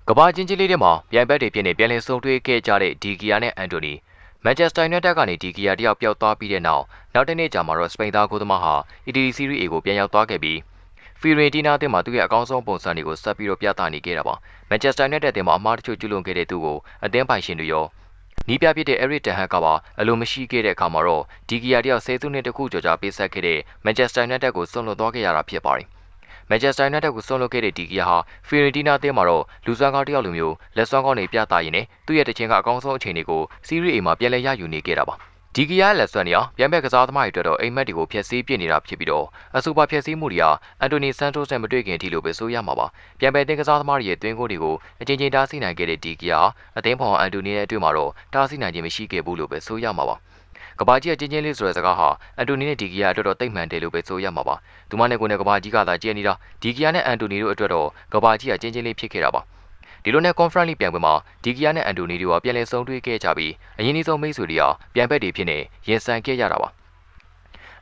ကဘာချင်းချင်းလေးတွေမှာပြိုင်ဘက်တွေဖြစ်နေပြန်လည်ဆုံတွေ့ခဲ့ကြတဲ့ဒီဂီယာနဲ့အန်တိုနီမန်ချက်စတာယူနိုက်တက်ကနေဒီဂီယာတယောက်ပျောက်သွားပြီးတဲ့နောက်တစ်နေ့ကြာမှာတော့စပိန်သားကိုသမားဟာအီတလီစီးရီး A ကိုပြန်ရောက်သွားခဲ့ပြီးဖီရင်တီနာအသင်းမှာသူ့ရဲ့အကောင်းဆုံးပုံစံတွေကိုဆက်ပြီးတော့ပြသနေခဲ့တာပါမန်ချက်စတာယူနိုက်တက်အသင်းမှာအမှားတချို့ကျူးလွန်ခဲ့တဲ့သူကိုအသင်းပိုင်ရှင်တွေရောနီးပြဖြစ်တဲ့ Eric Ten Hag ကပါအလိုမရှိခဲ့တဲ့အခါမှာတော့ဒီဂီယာတယောက်ဆယ်စုနှစ်တခုကျော်ကြာပေးဆက်ခဲ့တဲ့မန်ချက်စတာယူနိုက်တက်ကိုဆွန့်လွတ်သွားခဲ့ရတာဖြစ်ပါတယ်မန်ချက်စတာယူနိုက်တက်ကိုဆွန့်လွတ်ခဲ့တဲ့ဒီဂီယာဟာဖီရင်တီနာအသင်းမှာတော့လူစွမ်းကောင်းတယောက်လိုမျိုးလက်စွမ်းကောင်းတွေပြသရင်းနဲ့သူ့ရဲ့တခြင်းကအကောင်းဆုံးအခြေအနေကိုစီးရီး A မှာပြန်လည်ရယူနေခဲ့တာပါဒီဂီယာရဲ့လက်စွမ်းတွေဟာပြန်ဘက်ကစားသမားတွေအတွက်တော့အိမ်မက်တွေကိုဖျက်ဆီးပစ်နေတာဖြစ်ပြီးတော့အဆိုပါဖျက်ဆီးမှုတွေဟာအန်တိုနီဆန်တိုစ်နဲ့မတွေ့ခင်အထိလိုပဲဆိုရမှာပါပြန်ဘက်တင်ကစားသမားတွေရဲ့တွင်းကိုတွေကိုအချင်းချင်းတားဆီးနိုင်ခဲ့တဲ့ဒီဂီယာအသင်းဖောင်အန်တိုနီရဲ့အတွင်းမှာတော့တားဆီးနိုင်ခြင်းမရှိခဲ့ဘူးလို့ပဲဆိုရမှာပါကဘာကြီးရဲ့ချင်းချင်းလေးဆိုတဲ့စကားဟာအန်တိုနီနဲ့ဒီဂီယာအတွက်တော့တိတ်မှန်တယ်လို့ပဲဆိုရမှာပါသူမနဲ့ကိုယ်နဲ့ကဘာကြီးကသာကျဲနေတာဒီဂီယာနဲ့အန်တိုနီတို့အတွက်တော့ကဘာကြီးကချင်းချင်းလေးဖြစ်ခဲ့တာပါဒီလိုနဲ့ conference လေးပြန်ပွဲမှာဒီဂီယာနဲ့အန်တိုနီတို့ကပြန်လည်ဆုံတွေ့ခဲ့ကြပြီးအရင်ဆုံးမိတ်ဆွေတွေကပြန်ဘက်တွေဖြစ်နေရင်ဆိုင်ခဲ့ရတာပါ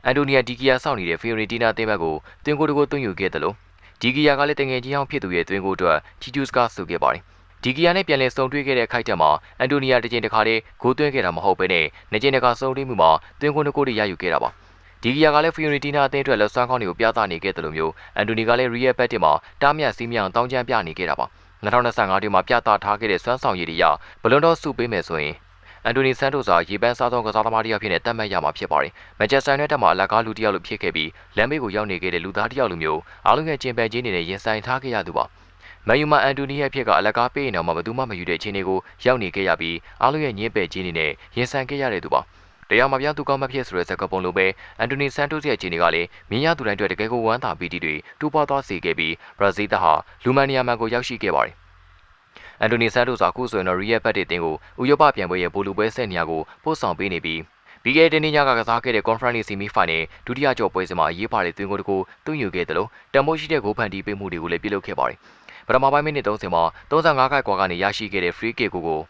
အန်တိုနီယာဒီဂီယာစောင့်နေတဲ့ဖီယိုရီတီနာအသင်းဘက်ကိုတွင်ကိုတကိုသွင်းယူခဲ့တယ်လို့ဒီဂီယာကလည်းတငယ်ချင်းအောင်ဖြစ်သူရဲ့တွင်ကိုအတွက်ချီကျူးစကားဆိုခဲ့ပါတယ်ဒီဂီယာနဲ့ပြန်လည်ဆုံတွေ့ခဲ့တဲ့ခိုက်တက်မှာအန်တိုနီယာတစ်ချိန်တစ်ခါတည်းဂိုးသွင်းခဲ့တာမဟုတ်ဘဲနဲ့နှစ်ချိန်တစ်ခါဆုံတွေ့မှုမှာတွင်ကိုနှစ်ကိုတွေရယူခဲ့တာပါဒီဂီယာကလည်းဖီယိုရီတီနာအသင်းအတွက်လက်စွမ်းကောင်းတွေကိုပြသနေခဲ့တယ်လို့မျိုးအန်တိုနီကလည်းရီယယ်ဘက်တစ်မှာတားမြတ်စီးမြောင်တောင်းကျမ်းပြနေခဲ့တာပါ2025တွင်မှာပြသထားခဲ့တဲ့စွမ်းဆောင်ရည်တွေရဘလွန်တော့စုပေးမယ်ဆိုရင်အန်တိုနီဆန်တိုစ်ဟာရေပန်းစားသောကစားသမားတစ်ယောက်ဖြစ်နေတတ်မှတ်ရမှာဖြစ်ပါတယ်။မန်ချက်စတာယူနိုက်တက်မှာအလက်ကားလူတစ်ယောက်လိုဖြစ်ခဲ့ပြီးလမ်းဘေးကိုရောက်နေခဲ့တဲ့လူသားတစ်ယောက်လိုမျိုးအားလုံးရဲ့ကျင်ပန်းခြင်းတွေနဲ့ရင်ဆိုင်ထားခဲ့ရသူပါ။မန်ယူမှာအန်တိုနီရဲ့အဖြစ်ကအလက်ကားပေးရင်တော့ဘယ်သူမှမယူတဲ့ခြင်းတွေကိုရောက်နေခဲ့ရပြီးအားလုံးရဲ့ညှင်းပယ်ခြင်းတွေနဲ့ရင်ဆိုင်ခဲ့ရတဲ့သူပါ။တရားမပြောင်းသူကောင်းမဖြစ်ဆိုတဲ့စကားပုံလိုပဲအန်တိုနီဆန်တိုစ်ရဲ့ခြေတွေကလည်းမြင်ရသူတိုင်းအတွက်တကယ်ကိုဝမ်းသာပီတိတွေတူပွားသွားစေခဲ့ပြီးဘရာဇီးသားဟာလူမန်နီယာမန်ကိုရောက်ရှိခဲ့ပါတယ်အန်တိုနီဆန်တိုစ်ကအခုဆိုရင်တော့ရီယယ်ဘက်တစ်တင်ကိုဥရောပပြန်ပွဲရဲ့ဘိုလူပွဲဆက်နေရာကိုပို့ဆောင်ပေးနေပြီးပြီးခဲ့တဲ့နေ့ညကစားခဲ့တဲ့ Conference Semi Final ဒုတိယကြော်ပွဲစဉ်မှာရေးပါတဲ့သွင်းကိုတကူသွင်းယူခဲ့တယ်လို့တန်ဖိုးရှိတဲ့ဂိုးဖန်တီးပေးမှုတွေကိုလည်းပြုလုပ်ခဲ့ပါတယ်ပထမပိုင်းမိနစ်30မှာ35ခိုက်ကွာကနေရရှိခဲ့တဲ့ free kick ကို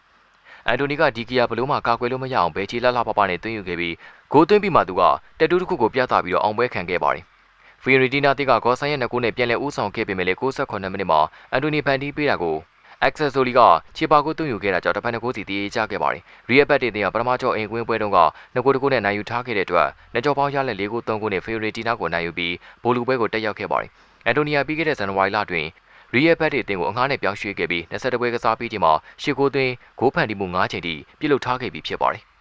အန်တိုနီကဒီဂီယာဘလို့မှကာကွယ်လို့မရအောင်ဘဲချီလှလှပပနဲ့သွင်းယူခဲ့ပြီးဂိုးသွင်းပြီးမှသူကတက်တူးတစ်ခုကိုပြသပြီးတော့အောင်ပွဲခံခဲ့ပါတယ်ဖီယိုရီတီနာတီကဂေါ်ဆန်ရဲ့နှစ်ကိုနဲ့ပြန်လည်ဦးဆောင်ခဲ့ပေမဲ့လည်း68မိနစ်မှာအန်တိုနီဖန်တီးပေးတာကိုAccessory ကချီပါကိုသွင်းယူခဲ့တာကြောင့်တဖက်နှစ်ကိုစီတည်ကြခဲ့ပါတယ်။ Real Bad တင်ကပထမကျော်အိမ်ကွင်းပွဲတုန်းကနှစ်ကိုတကိုနဲ့နိုင်ယူထားခဲ့တဲ့အတွက်နှစ်ကျော်ပေါင်းရလက်၄ကို3ကိုနဲ့ Fiorentina ကိုနိုင်ယူပြီးဘိုလူပွဲကိုတက်ရောက်ခဲ့ပါတယ်။အန်တိုနီယာပြီးခဲ့တဲ့ဇန်နဝါရီလတွင် Real Bad တင်ကိုအငှားနဲ့ပြောင်းရွှေ့ခဲ့ပြီး22ပွဲကစားပြီးချိန်မှာ10ကိုသွင်းဂိုးဖန်တီးမှု9ချိန်ထိပြုလုပ်ထားခဲ့ပြီးဖြစ်ပါတယ်။